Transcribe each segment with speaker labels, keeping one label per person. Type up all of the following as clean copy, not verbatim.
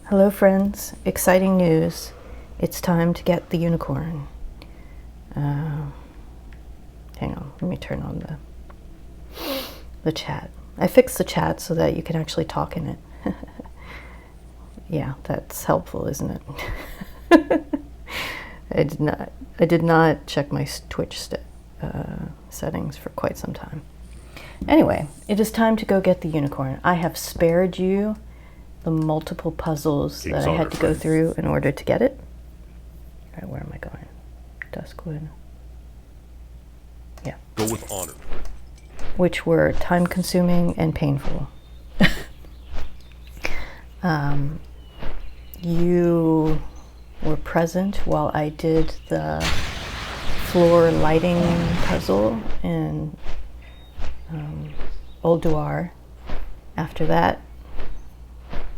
Speaker 1: Hello friends, exciting news. It's time to get the unicorn. Hang on, let me turn on the chat. I fixed the chat so that you can actually talk in it. Yeah, that's helpful, isn't it? I did not check my Twitch settings for quite some time. Anyway, it is time to go get the unicorn. I have spared you the multiple puzzles that I had to go through in order to get it. All right, where am I going? Duskwood. Yeah.
Speaker 2: Go with honor.
Speaker 1: Which were time-consuming and painful. You were present while I did the floor lighting puzzle in Old Duar. After that,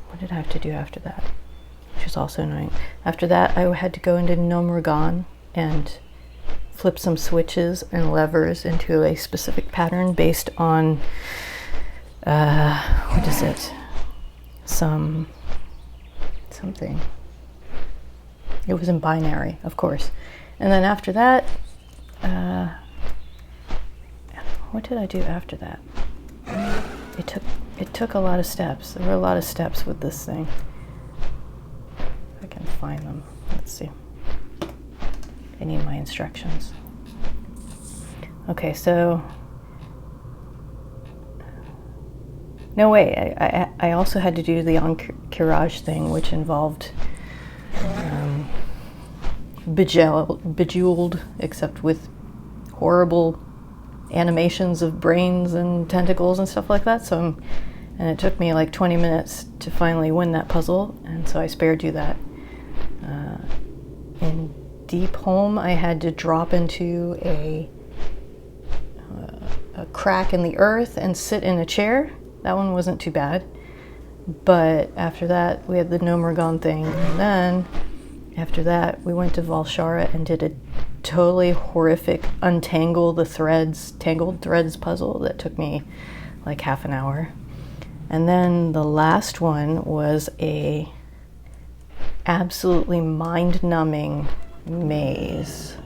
Speaker 1: what did I have to do after that? Which was also annoying. After that, I had to go into Nomragon and flip some switches and levers into a specific pattern based on, what is it? Something. It was in binary, of course. And then after that, what did I do after that? It took a lot of steps. There were a lot of steps with this thing. If I can find them. Let's see. I need my instructions. Okay, so no way. I also had to do the Karazhan thing, which involved bejeweled, except with horrible animations of brains and tentacles and stuff like that. And it took me like 20 minutes to finally win that puzzle, and so I spared you that. In Deep Home, I had to drop into a crack in the earth and sit in a chair. That one wasn't too bad. But after that, we had the Nomragon thing, and then after that, we went to Valshara and did a totally horrific tangled threads puzzle that took me like half an hour. And then the last one was a absolutely mind-numbing maze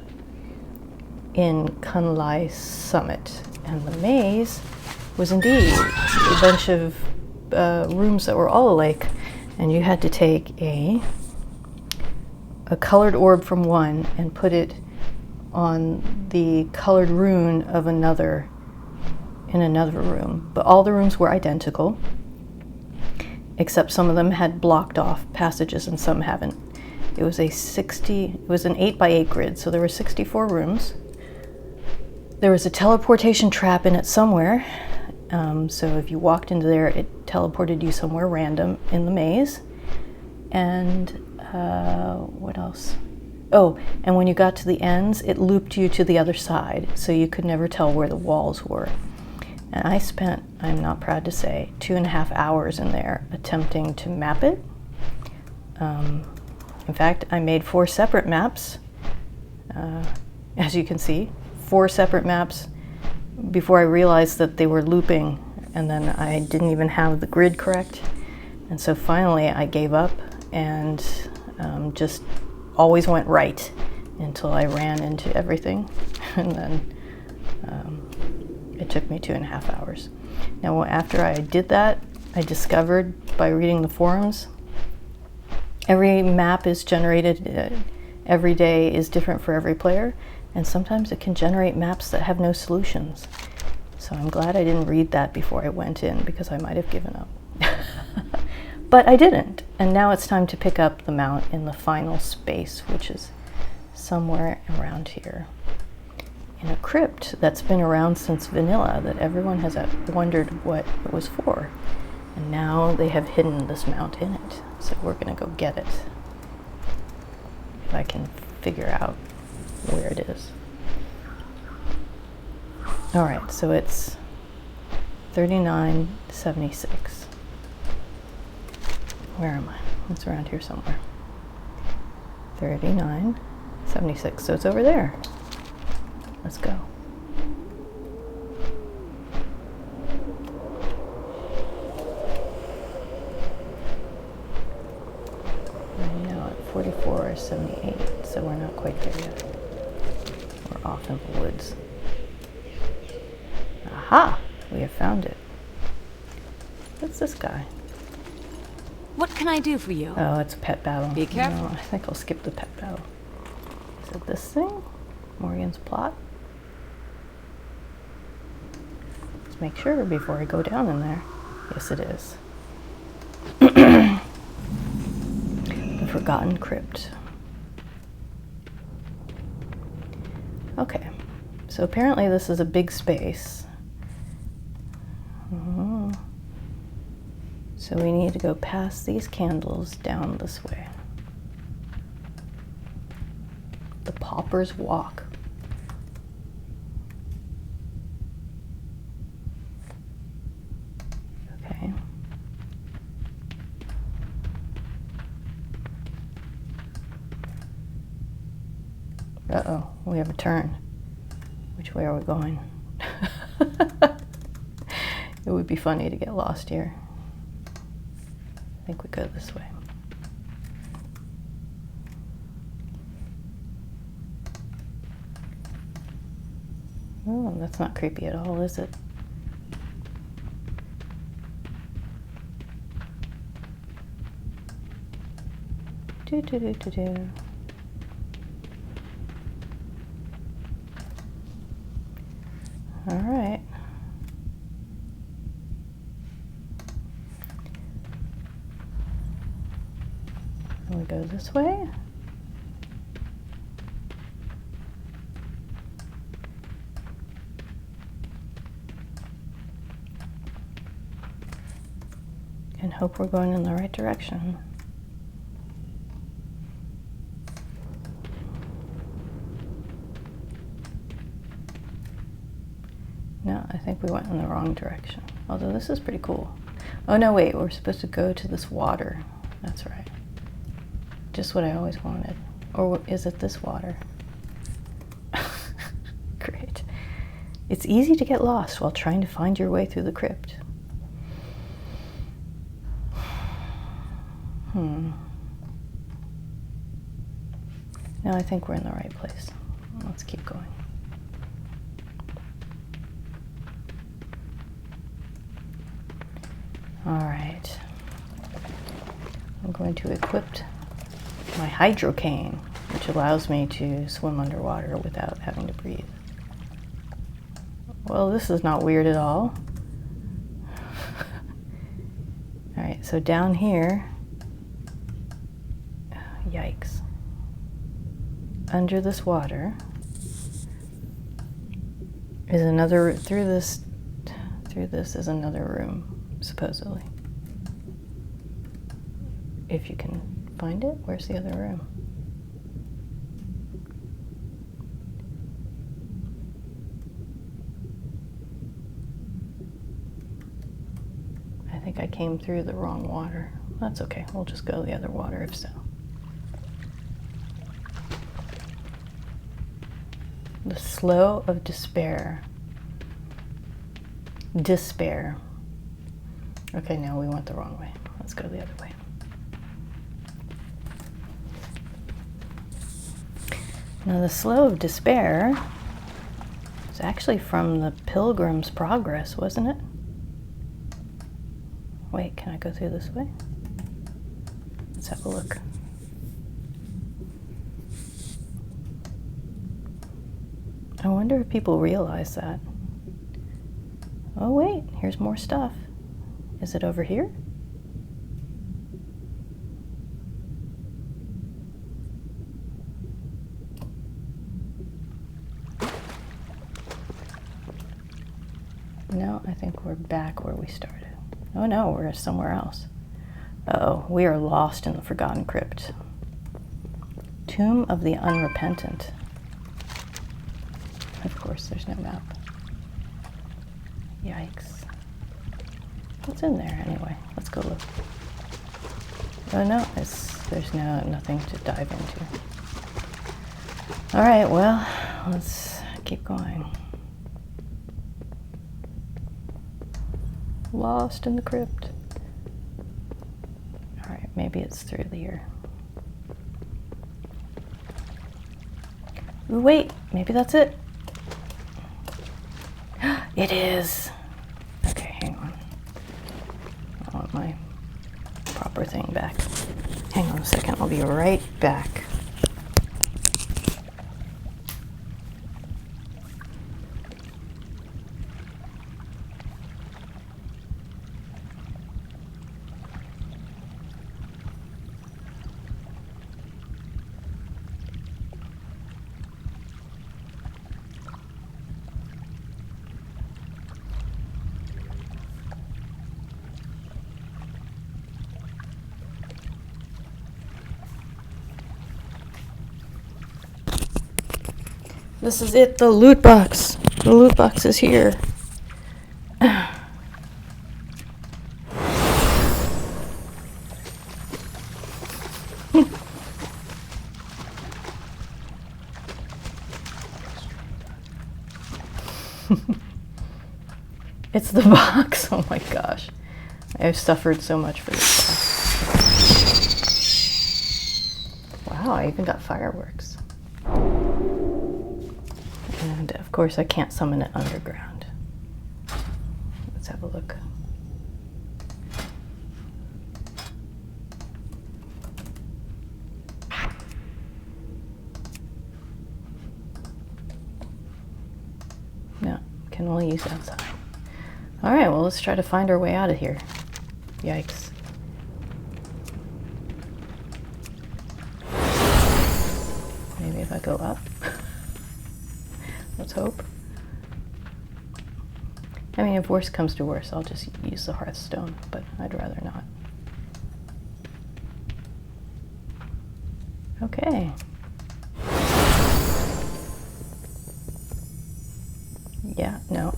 Speaker 1: in Kunlai Summit. And the maze was indeed a bunch of rooms that were all alike, and you had to take a colored orb from one and put it on the colored rune of another in another room. But all the rooms were identical, except some of them had blocked off passages and some haven't. It was an 8x8 grid, so there were 64 rooms. There was a teleportation trap in it somewhere. So if you walked into there, it teleported you somewhere random in the maze. And what else? Oh, and when you got to the ends, it looped you to the other side, so you could never tell where the walls were. And I spent, I'm not proud to say, 2.5 hours in there attempting to map it. In fact, I made 4 separate maps, as you can see, 4 separate maps before I realized that they were looping, and then I didn't even have the grid correct. And so finally I gave up and just always went right until I ran into everything. And then it took me 2.5 hours. Now after I did that, I discovered by reading the forums, every map is generated every day is different for every player, and sometimes it can generate maps that have no solutions. So I'm glad I didn't read that before I went in, because I might have given up. But I didn't, and now it's time to pick up the mount in the final space, which is somewhere around here, in a crypt that's been around since vanilla, that everyone has wondered what it was for. And now they have hidden this mount in it, so we're gonna go get it. If I can figure out where it is. All right, so it's 3976. Where am I? It's around here somewhere. 3976, so it's over there. Let's go. We're now at 44.78, so we're not quite there yet. We're off in the woods. Aha! We have found it. What's this guy?
Speaker 2: What can I do for you?
Speaker 1: Oh, it's a pet battle.
Speaker 2: Be careful.
Speaker 1: No, I think I'll skip the pet battle. Is it this thing? Morgan's plot? Let's make sure before I go down in there. Yes, it is. The Forgotten Crypt. Okay, so apparently this is a big space. So we need to go past these candles down this way. The Pauper's Walk. Okay. Uh-oh, we have a turn. Which way are we going? It would be funny to get lost here. I think we go this way. Oh, that's not creepy at all, is it? Do do do do do. All right. We go this way. And hope we're going in the right direction. No, I think we went in the wrong direction. Although this is pretty cool. Oh no, wait, we're supposed to go to this water. That's right. Just what I always wanted. Or is it this water? Great. It's easy to get lost while trying to find your way through the crypt. No, I think we're in the right place. Let's keep going. All right. I'm going to equip my hydrocane, which allows me to swim underwater without having to breathe. Well, this is not weird at all. All right, so down here, yikes. Under this water is another, through this is another room, supposedly. If you can find it, where's the other room? I think I came through the wrong water. That's okay, we'll just go the other water if so. The Slough of Despair. Despair. Okay, no, we went the wrong way. Let's go the other way. Now, the Slough of Despair is actually from the Pilgrim's Progress, wasn't it? Wait, can I go through this way? Let's have a look. I wonder if people realize that. Oh wait, here's more stuff. Is it over here? No, I think we're back where we started. Oh no, we're somewhere else. Uh-oh, we are lost in the Forgotten Crypt. Tomb of the Unrepentant. Of course, there's no map. Yikes. What's in there anyway? Let's go look. Oh no, there's nothing to dive into. All right, well, let's keep going. Lost in the crypt. All right, maybe it's through here. Ooh, wait, maybe that's it. It is. Okay, hang on. I want my proper thing back. Hang on a second, I'll be right back. This is it, the loot box. The loot box is here. It's the box. Oh my gosh. I've suffered so much for this box. Wow, I even got fireworks. And of course I can't summon it underground. Let's have a look. No, can only use outside. Alright, well let's try to find our way out of here. Yikes. Maybe if I go up. Let's hope. I mean, if worse comes to worse, I'll just use the Hearthstone, but I'd rather not. Okay. Yeah, no.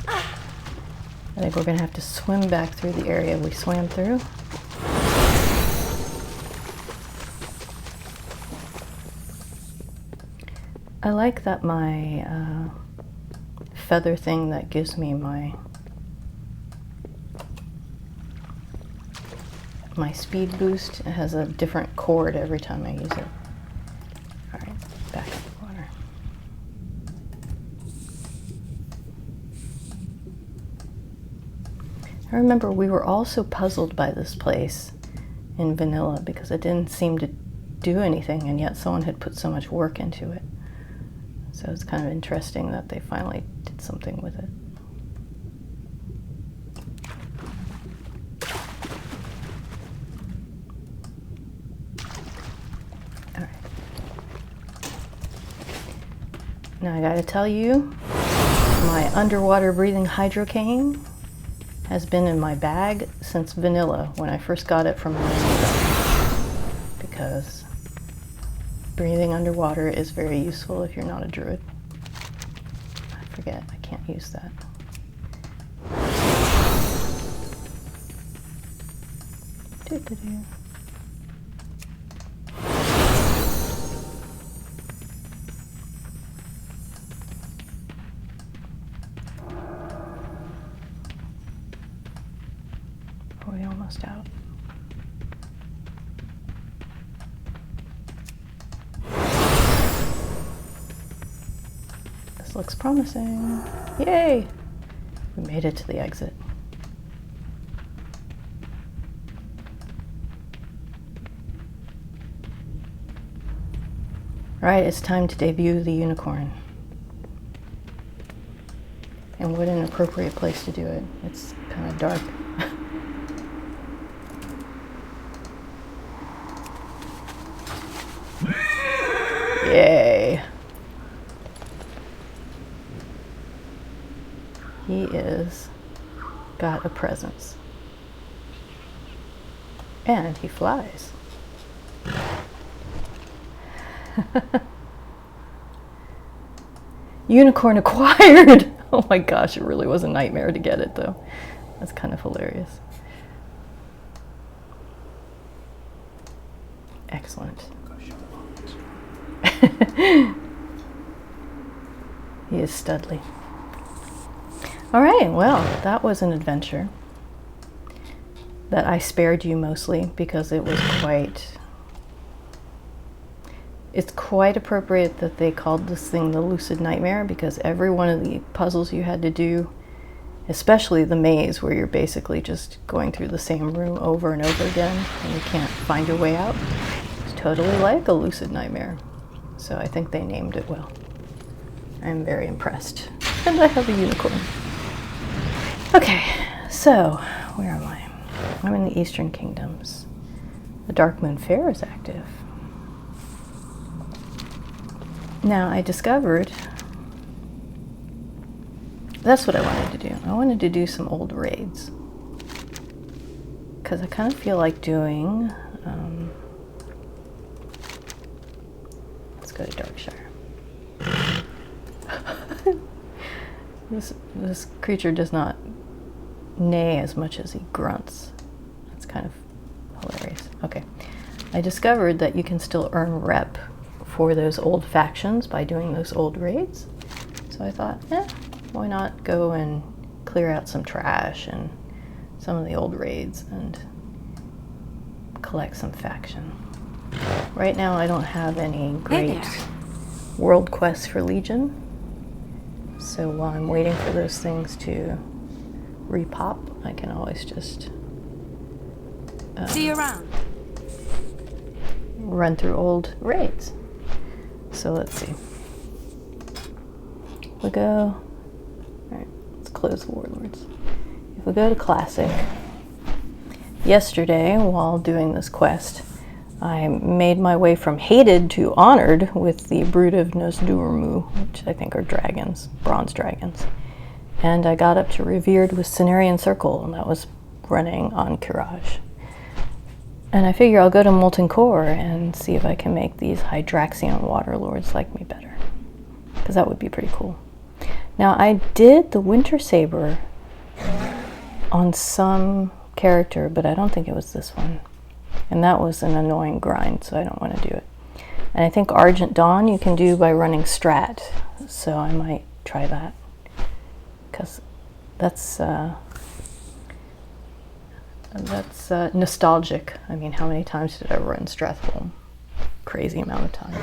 Speaker 1: I think we're gonna have to swim back through the area we swam through. I like that my feather thing that gives me my speed boost, it has a different chord every time I use it. Alright, back in the water. I remember we were all so puzzled by this place in vanilla because it didn't seem to do anything, and yet someone had put so much work into it. So it's kind of interesting that they finally did something with it. All right. Now I gotta tell you, my underwater breathing hydrocane has been in my bag since vanilla when I first got it from Randy, because breathing underwater is very useful if you're not a druid. I forget, I can't use that. Doo-doo-doo. Are we almost out? This looks promising. Yay! We made it to the exit. Alright, it's time to debut the unicorn. And what an appropriate place to do it. It's kind of dark. Yay! He is got a presence. And he flies. Unicorn acquired! Oh my gosh, it really was a nightmare to get it though. That's kind of hilarious. Excellent. He is studly. Alright, well, that was an adventure that I spared you mostly because it was quite It's quite appropriate that they called this thing the Lucid Nightmare, because every one of the puzzles you had to do, especially the maze where you're basically just going through the same room over and over again and you can't find your way out, it's totally like a lucid nightmare. So I think they named it well. I'm very impressed. And I have a unicorn. Okay, so where am I? I'm in the Eastern Kingdoms. The Dark Moon Fair is active. Now I discovered, that's what I wanted to do. I wanted to do some old raids. Because I kind of feel like doing, let's go to Darkshire. This creature does not neigh as much as he grunts. That's kind of hilarious. Okay, I discovered that you can still earn rep for those old factions by doing those old raids. So I thought, why not go and clear out some trash and some of the old raids and collect some faction. Right now I don't have any great world quests for Legion. So while I'm waiting for those things to repop, I can always just
Speaker 2: see you around.
Speaker 1: Run through old raids. So let's see. We go. Alright, let's close the Warlords. If we go to Classic, yesterday while doing this quest, I made my way from hated to honored with the Brood of Nosdurmu, which I think are dragons, bronze dragons. And I got up to revered with Cenarian Circle, and that was running on Karazhan. And I figure I'll go to Molten Core and see if I can make these Hydraxian Waterlords like me better, because that would be pretty cool. Now I did the Winter Saber on some character, but I don't think it was this one. And that was an annoying grind, so I don't want to do it. And I think Argent Dawn you can do by running Strat, so I might try that. Because that's nostalgic. I mean, how many times did I run Strathholm? Crazy amount of time.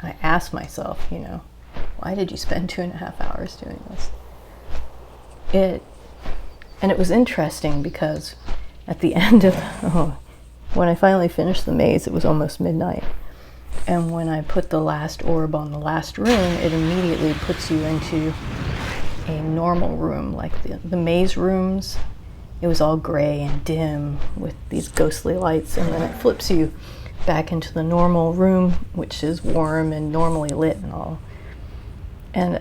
Speaker 1: I asked myself, why did you spend 2.5 hours doing this? And it was interesting because at the end of, when I finally finished the maze, it was almost midnight. And when I put the last orb on the last room, it immediately puts you into a normal room, like the maze rooms. It was all gray and dim with these ghostly lights, and then it flips you back into the normal room, which is warm and normally lit and all. And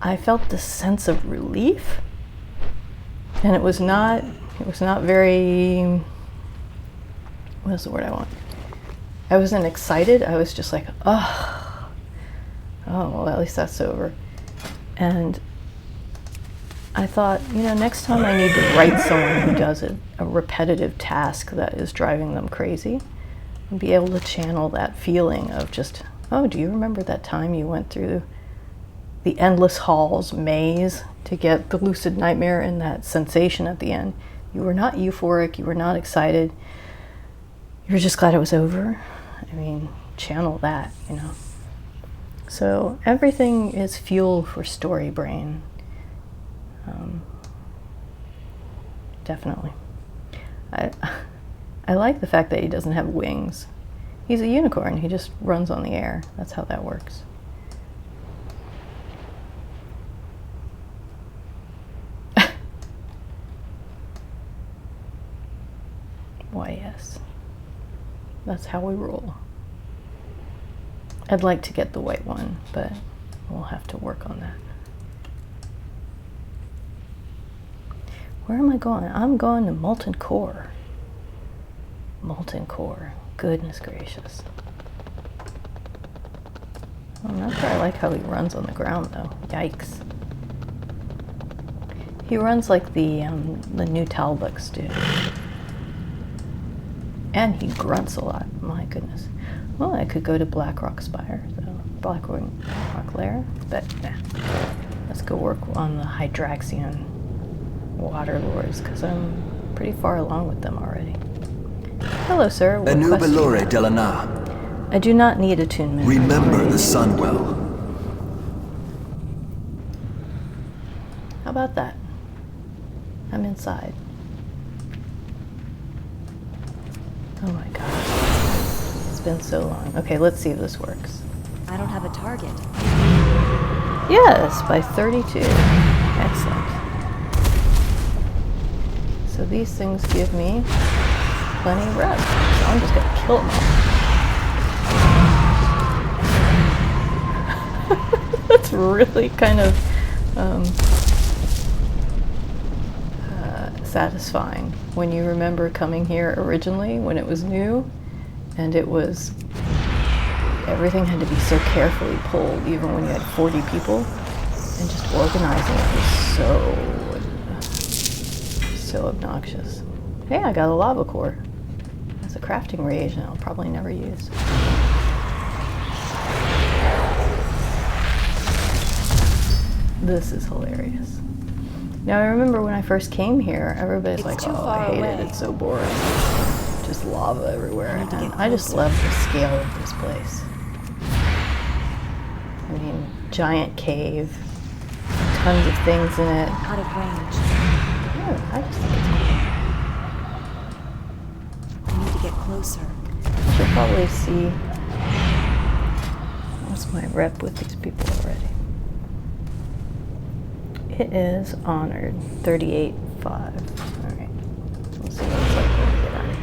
Speaker 1: I felt this sense of relief, and it was not very, what's the word I want? I wasn't excited. I was just like, oh, well, at least that's over. And I thought, next time I need to write someone who does a repetitive task that is driving them crazy, and be able to channel that feeling of just, oh, do you remember that time you went through the endless halls maze to get the lucid nightmare and that sensation at the end? You were not euphoric, you were not excited, you were just glad it was over. I mean, channel that, So everything is fuel for story brain. Definitely. I like the fact that he doesn't have wings. He's a unicorn. He just runs on the air. That's how that works. Why, yes. That's how we roll. I'd like to get the white one, but we'll have to work on that. Where am I going? I'm going to Molten Core. Molten Core. Goodness gracious. I'm not sure I like how he runs on the ground, though. Yikes. He runs like the new Talbuks do. And he grunts a lot. My goodness. Well, I could go to Blackrock Spire, though. rock layer, but nah. Let's go work on the Hydraxian water lords, because I'm pretty far along with them already. Hello, sir. What quest do you have?
Speaker 3: Delana.
Speaker 1: I do not need attunement.
Speaker 3: Remember the sun well.
Speaker 1: How about that? I'm inside. Oh my god. It's been so long. Okay, let's see if this works.
Speaker 2: I don't have a target.
Speaker 1: Yes, by 32. Excellent. So these things give me plenty of reps. So I'm just gonna kill them all. That's really kind of satisfying when you remember coming here originally when it was new, and it was, everything had to be so carefully pulled even when you had 40 people, and just organizing it was so obnoxious. Hey, I got a lava core. That's a crafting reagent I'll probably never use. This is hilarious. Now I remember when I first came here, everybody's like, oh, I hate it, it's so boring. Just lava everywhere. And I just love the scale of this place. I mean, giant cave, tons of things in it.
Speaker 2: Out of range.
Speaker 1: Yeah, I just think it's cool.
Speaker 2: I need to get closer.
Speaker 1: I should probably see what's my rep with these people already. It is honored, 38.5. Alright, we'll see what it's like when we get out of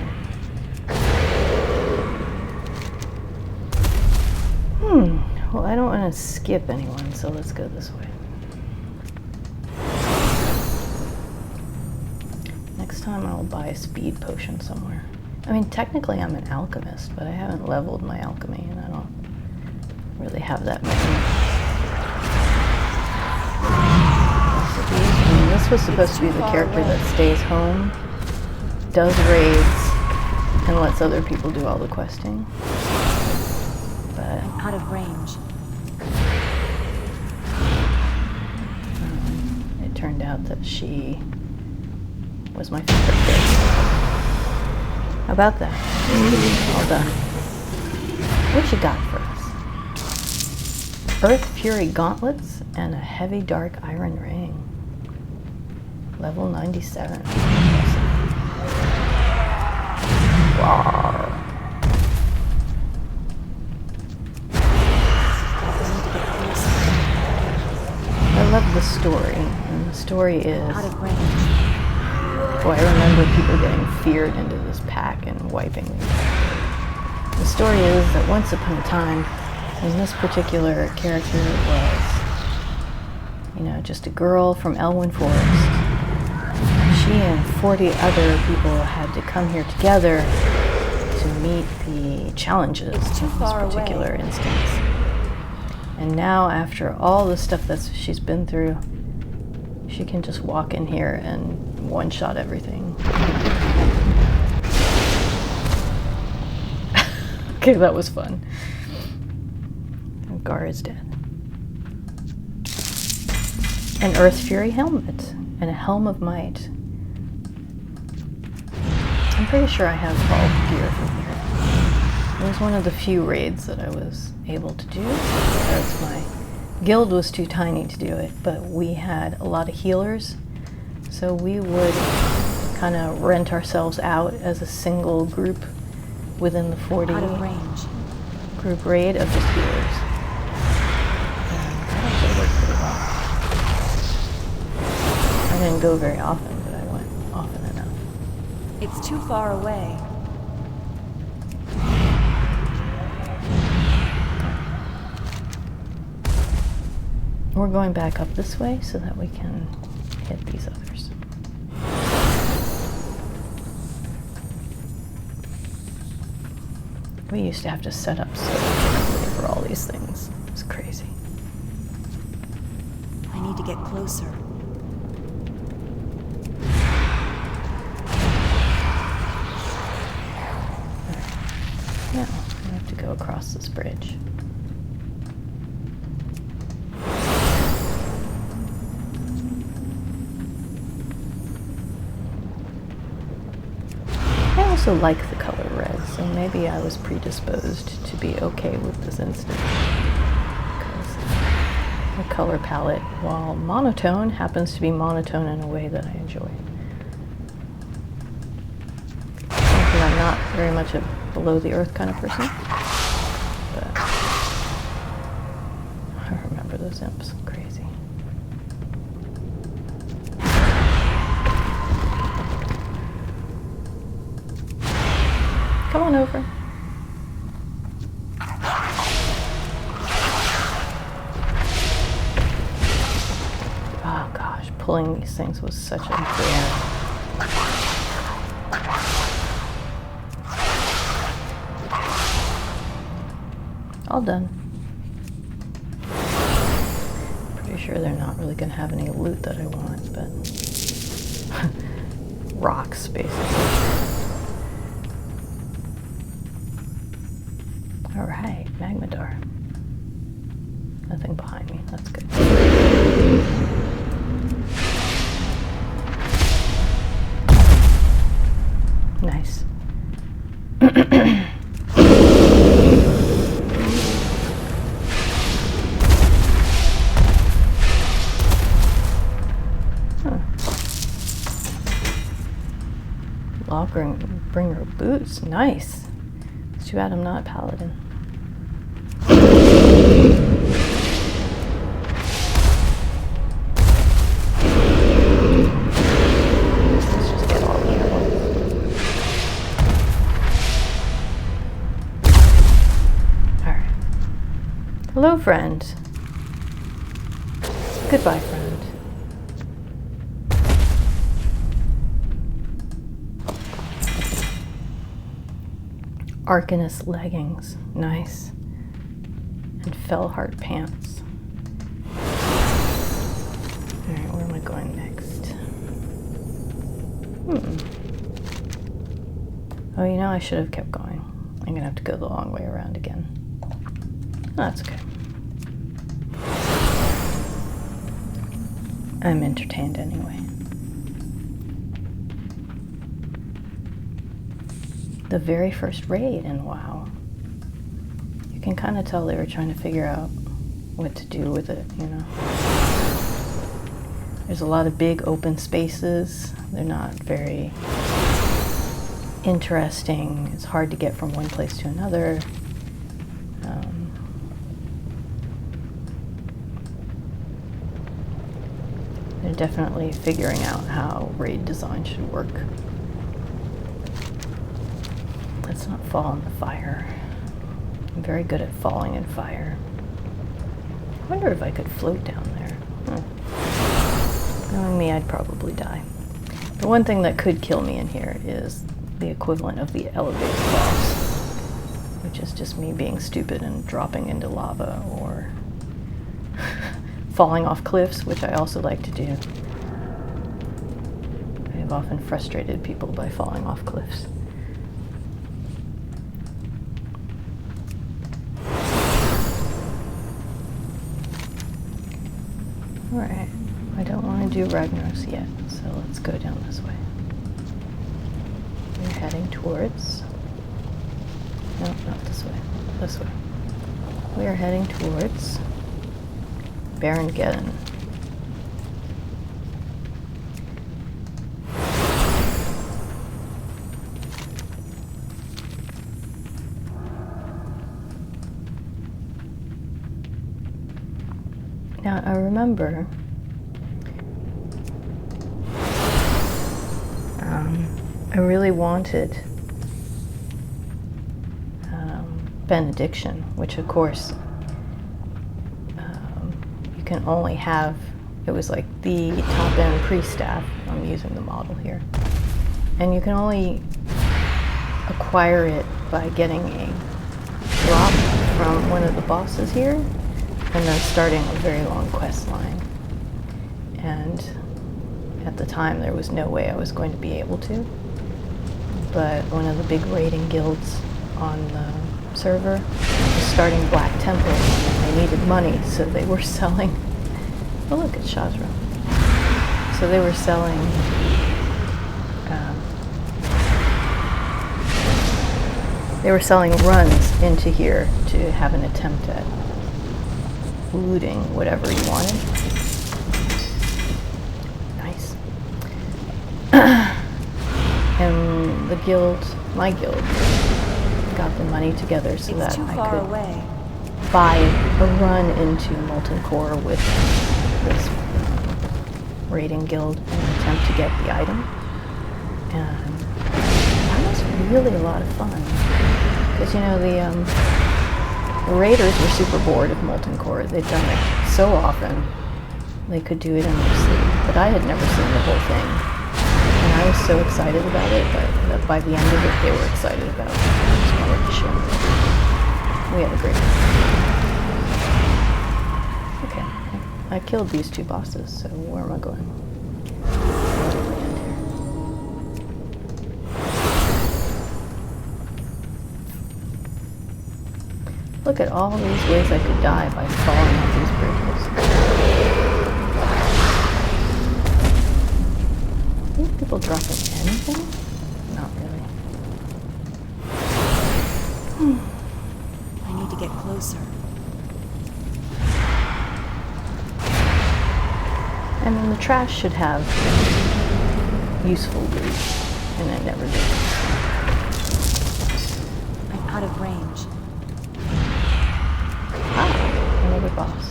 Speaker 1: here. Well, I don't want to skip anyone, so let's go this way. Next time I'll buy a speed potion somewhere. I mean, technically I'm an alchemist, but I haven't leveled my alchemy, and I don't really have that many. I mean, this was supposed to be the character that stays home, does raids, and lets other people do all the questing. But
Speaker 2: I'm out of range.
Speaker 1: It turned out that she was my favorite character. How about that? All done. What you got for us? Earth Fury gauntlets and a heavy dark iron ring. Level 97. Wow. I love the story, and the story is,
Speaker 2: Out of range.
Speaker 1: boy, I remember people getting feared into this pack and wiping them. The story is that once upon a time, when this particular character was, you know, just a girl from Elwyn Forest, she and 40 other people had to come here together to meet the challenges in this particular instance. And now, after all the stuff that she's been through, she can just walk in here and one-shot everything. Okay, that was fun. And Gar is dead. An Earth Fury helmet and a Helm of Might. I'm pretty sure I have all the gear from here. It was one of the few raids that I was able to do because my guild was too tiny to do it, but we had a lot of healers, so we would kind of rent ourselves out as a single group within the 40
Speaker 2: Out of range.
Speaker 1: group raid of just healers. That actually worked pretty well. I didn't go very often, but I went often enough.
Speaker 2: It's too far away.
Speaker 1: We're going back up this way so that we can hit these others. We used to have to set up so carefully for all these things. It was crazy.
Speaker 2: I need to get closer.
Speaker 1: Now, we have to go across this bridge. also like the color red, so maybe I was predisposed to be okay with this instance. Because the color palette, while monotone, happens to be monotone in a way that I enjoy. Thinking I'm not very much a below the earth kind of person, but I remember those imps. Crazy. Come on over. Oh gosh, pulling these things was such a bear. All done. Pretty sure they're not really going to have any loot that I want, but rocks basically. All right, Magmadar. Nothing behind me. That's good. Nice. Bringer boots. Nice. It's too bad I'm not a paladin. Let's just get all the other ones. Alright. Hello, friend. Goodbye, friend. Arcanist leggings, nice. And Fellheart pants. Alright, where am I going next? Oh, you know, I should have kept going. I'm gonna have to go the long way around again. That's okay. I'm entertained anyway. The very first raid, and wow. You can kind of tell they were trying to figure out what to do with it, you know. There's a lot of big open spaces. They're not very interesting. It's hard to get from one place to another. They're definitely figuring out how raid design should work. Let's not fall in the fire. I'm very good at falling in fire. I wonder if I could float down there. Knowing me, I'd probably die. The one thing that could kill me in here is the equivalent of the elevator boss, which is just me being stupid and dropping into lava or falling off cliffs, which I also like to do. I have often frustrated people by falling off cliffs. Alright, I don't want to do Ragnaros yet, so let's go down this way. We're heading towards... No, not this way. This way. We are heading towards Barangeddon. Now, I remember I really wanted Benediction, which of course you can only have, it was like the top-end pre-staff. I'm using the model here. And you can only acquire it by getting a drop from one of the bosses here, and then starting a very long quest line. And at the time, there was no way I was going to be able to. But one of the big raiding guilds on the server was starting Black Temple, and they needed money, so they were selling... Oh look, it's Shazra. So they were selling They were selling runs into here to have an attempt at looting whatever you wanted. Nice. And the guild, my guild, got the money together so that I could buy a run into Molten Core with this raiding guild and attempt to get the item. And that was really a lot of fun. Because, you know, the raiders were super bored of Molten Core. They'd done it so often, they could do it in their sleep. But I had never seen the whole thing. And I was so excited about it, but by the end of it, they were excited about it. I just wanted to show them. We had a great time. Okay, I killed these 2 bosses, so where am I going? Look at all these ways I could die by falling off these bridges. Are these people dropping anything? Not really.
Speaker 2: I need to get closer.
Speaker 1: I mean, the trash should have useful loot, and it never did.
Speaker 2: I'm out of range.
Speaker 1: Another boss.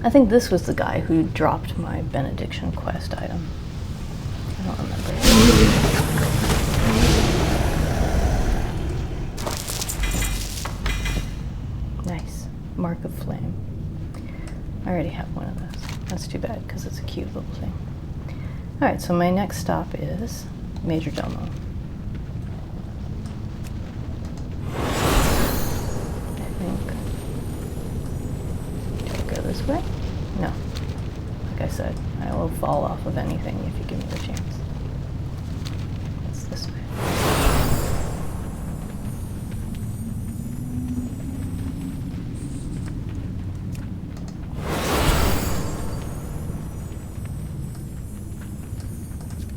Speaker 1: I think this was the guy who dropped my benediction quest item. I don't remember. Nice. Mark of Flame. I already have one of those. That's too bad because it's a cute little thing. Alright, so my next stop is Major Domo. I think. Do I go this way? No. Like I said, I will fall off of anything if you give me the chance. It's this way.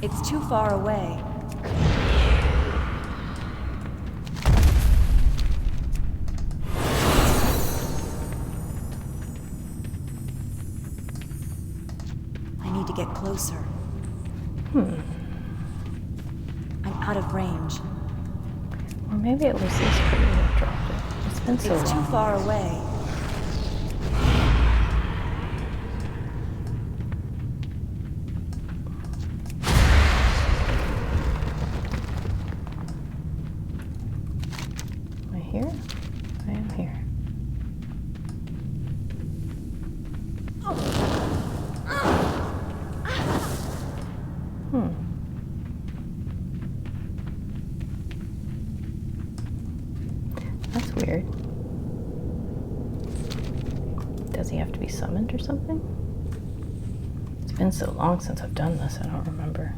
Speaker 2: It's too far away. I need to get closer. I'm out of range.
Speaker 1: Or maybe it was this crew that dropped it. It's been so long.
Speaker 2: It's too far away.
Speaker 1: Here? I am here. That's weird. Does he have to be summoned or something? It's been so long since I've done this, I don't remember.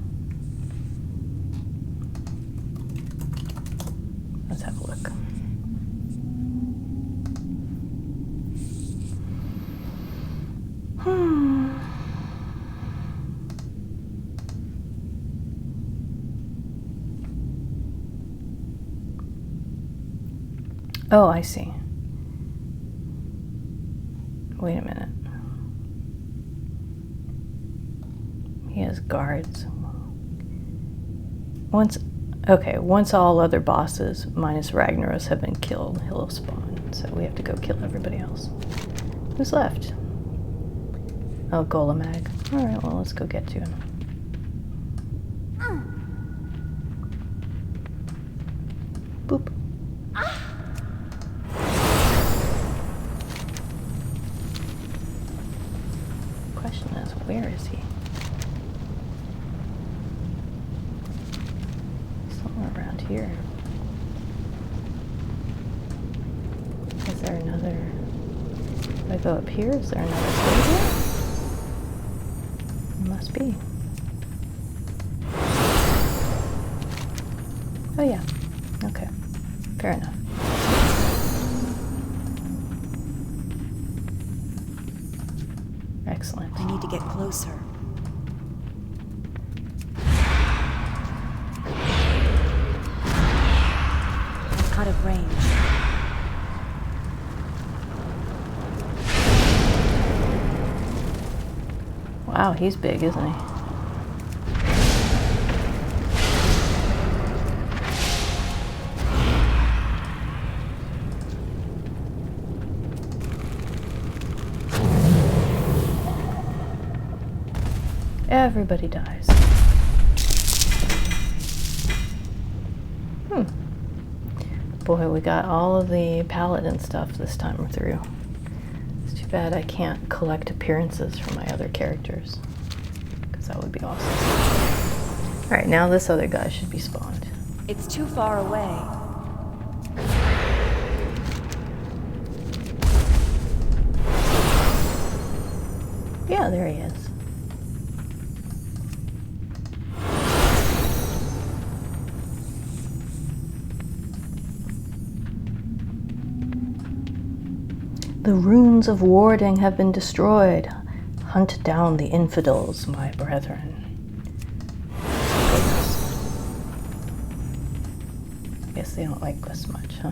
Speaker 1: Let's have a look. Oh, I see. Wait a minute. He has guards. Once all other bosses minus Ragnaros have been killed, he'll spawn. So we have to go kill everybody else. Who's left? Oh, Golemag. Alright, well, let's go get to him. Boop. Question is, where is he? Somewhere around here. Is there another... If I go up here, is there another stable? Must be. Oh yeah. Okay. Fair enough. Excellent.
Speaker 2: I need to get closer. Out of range.
Speaker 1: Wow, he's big, isn't he? Everybody dies. Boy, we got all of the paladin stuff this time through. It's too bad I can't collect appearances from my other characters, because that would be awesome. Alright, now this other guy should be spawned.
Speaker 2: It's too far away.
Speaker 1: Yeah, there he is. The runes of warding have been destroyed. Hunt down the infidels, my brethren. Goodness. Guess they don't like us much, huh?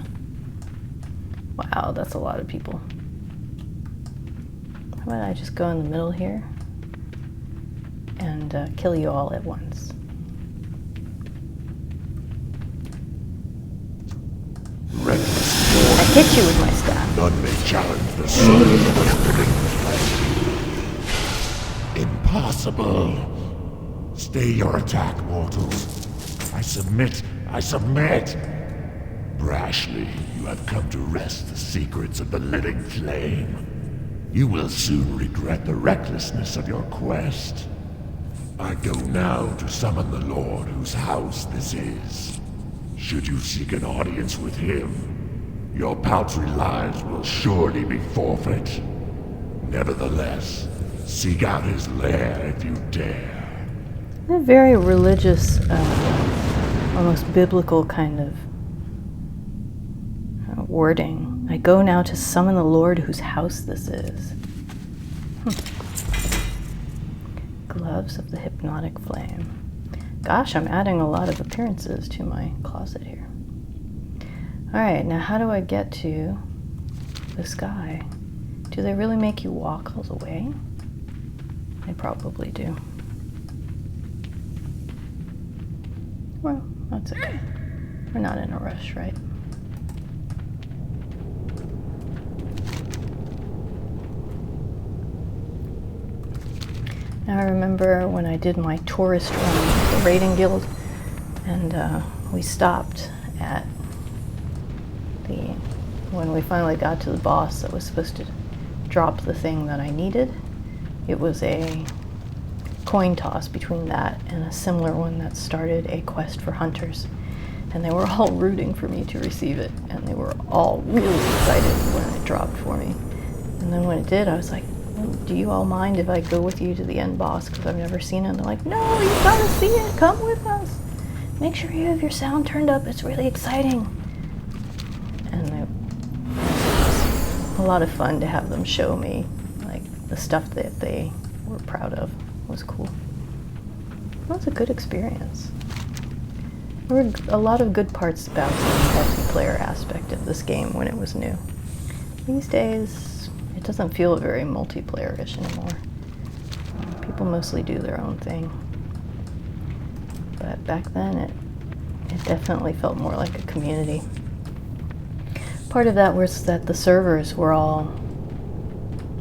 Speaker 1: Wow, that's a lot of people. How about I just go in the middle here and kill you all at once? I hit you with my staff.
Speaker 4: None may challenge the sun of the living flame. Impossible. Stay your attack, mortals. I submit. I submit. Brashly, you have come to wrest the secrets of the living flame. You will soon regret the recklessness of your quest. I go now to summon the Lord whose house this is. Should you seek an audience with him, your paltry lives will surely be forfeit. Nevertheless, seek out his lair if you dare.
Speaker 1: A very religious, almost biblical kind of wording. I go now to summon the Lord whose house this is. Gloves of the hypnotic flame. Gosh, I'm adding a lot of appearances to my closet here. Alright, now how do I get to this guy? Do they really make you walk all the way? They probably do. Well, that's okay. We're not in a rush, right? Now I remember when I did my tourist run with the raiding guild, and we stopped at when we finally got to the boss that was supposed to drop the thing that I needed. It was a coin toss between that and a similar one that started a quest for hunters. And they were all rooting for me to receive it, and they were all really excited when it dropped for me. And then when it did, I was like, well, do you all mind if I go with you to the end boss, because I've never seen it? And they're like, no, you gotta see it, come with us. Make sure you have your sound turned up, it's really exciting. And it was a lot of fun to have them show me like the stuff that they were proud of. It was cool. It was a good experience. There were a lot of good parts about the multiplayer aspect of this game when it was new. These days, it doesn't feel very multiplayer-ish anymore. People mostly do their own thing. But back then, it definitely felt more like a community. Part of that was that the servers were all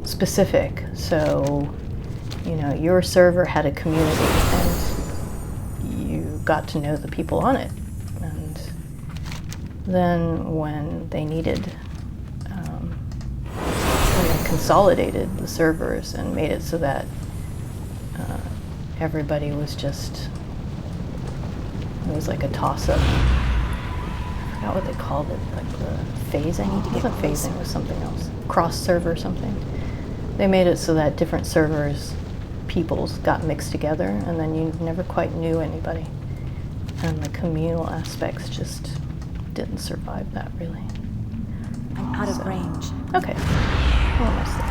Speaker 1: specific. So, you know, your server had a community, and you got to know the people on it. And then when they needed, when they consolidated the servers and made it so that everybody was just, it was like a toss-up. I forgot what they called it, like the phasing? It wasn't phasing, it was something else. Cross-server something. They made it so that different servers, peoples got mixed together, and then you never quite knew anybody. And the communal aspects just didn't survive that, really.
Speaker 2: I'm out of range.
Speaker 1: Okay, almost there.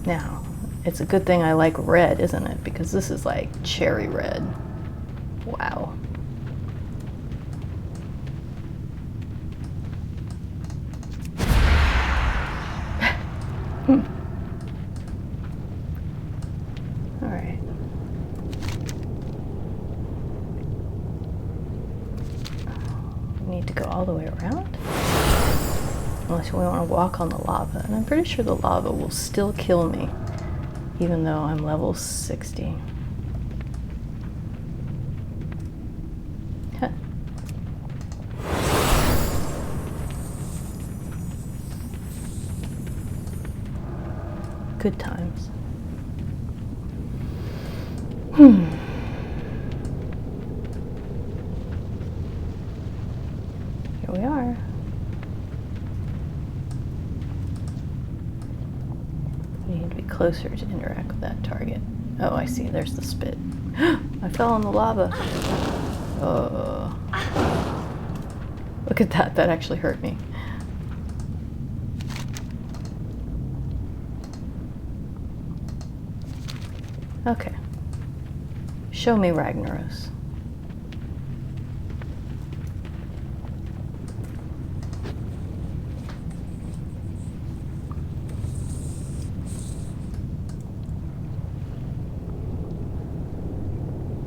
Speaker 1: Now, It's a good thing I like red, isn't it? Because this is like cherry red. Wow. All right. We need to go all the way around. Unless we want to walk on the lava. And I'm pretty sure the lava will still kill me, even though I'm level 60. Huh. Good times. Here we are. We need to be closer to interact with that target. Oh, I see. There's the spit. I fell in the lava. Oh. Look at that. That actually hurt me. Okay. Show me Ragnaros.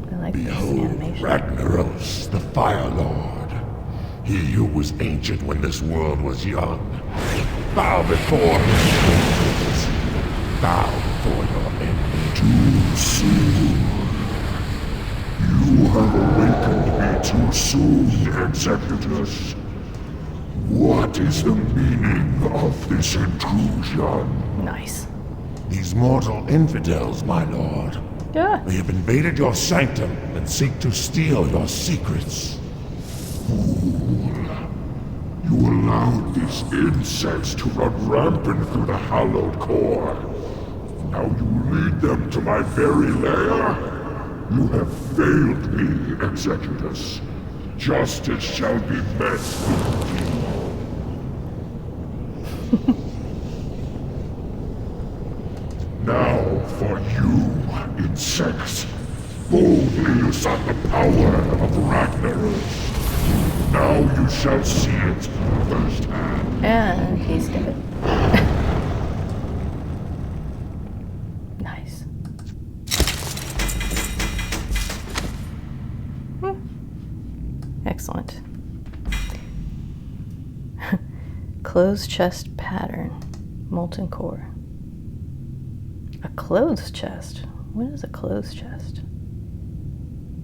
Speaker 1: I like this animation.
Speaker 4: Ragnaros, the Fire Lord. He who was ancient when this world was young. Bow before his bow before your enemy. Too soon. You have awakened me too soon, Executus. What is the meaning of this intrusion?
Speaker 1: Nice.
Speaker 4: These mortal infidels, my lord.
Speaker 1: Yeah.
Speaker 4: They have invaded your sanctum and seek to steal your secrets. Fool. You allowed these insects to run rampant through the hallowed core. Now you lead them to my very lair? You have failed me, Executus. Justice shall be met with you. Now for you, insects. Boldly assault the power of Ragnaros. Now you shall see it firsthand.
Speaker 1: And he's dead. Nice. Excellent. Closed chest pattern. Molten core. A closed chest? What is a closed chest?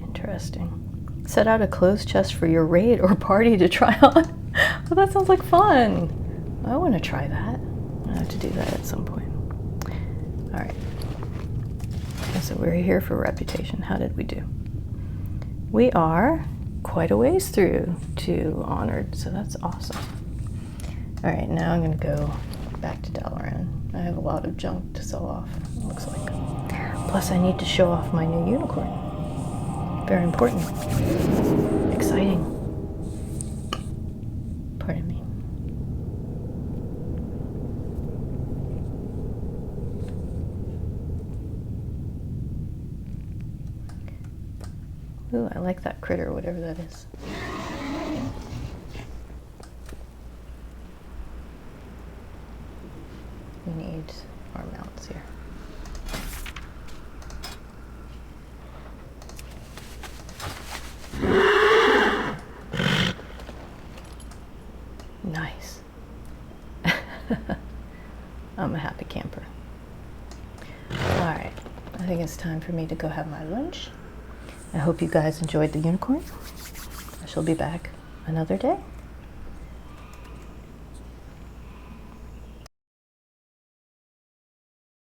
Speaker 1: Interesting. Set out a closed chest for your raid or party to try on. Well, that sounds like fun. I want to try that. I have to do that at some point. All right. So we're here for reputation. How did we do? We are quite a ways through to honored, so that's awesome. All right, now I'm going to go back to Dalaran. I have a lot of junk to sell off, it looks like. Plus, I need to show off my new unicorn. Very important. Exciting. Pardon me. Ooh, I like that critter, whatever that is. We need our mounts here. Nice. I'm a happy camper. Alright, I think it's time for me to go have my lunch. I hope you guys enjoyed the unicorn. I shall be back another day.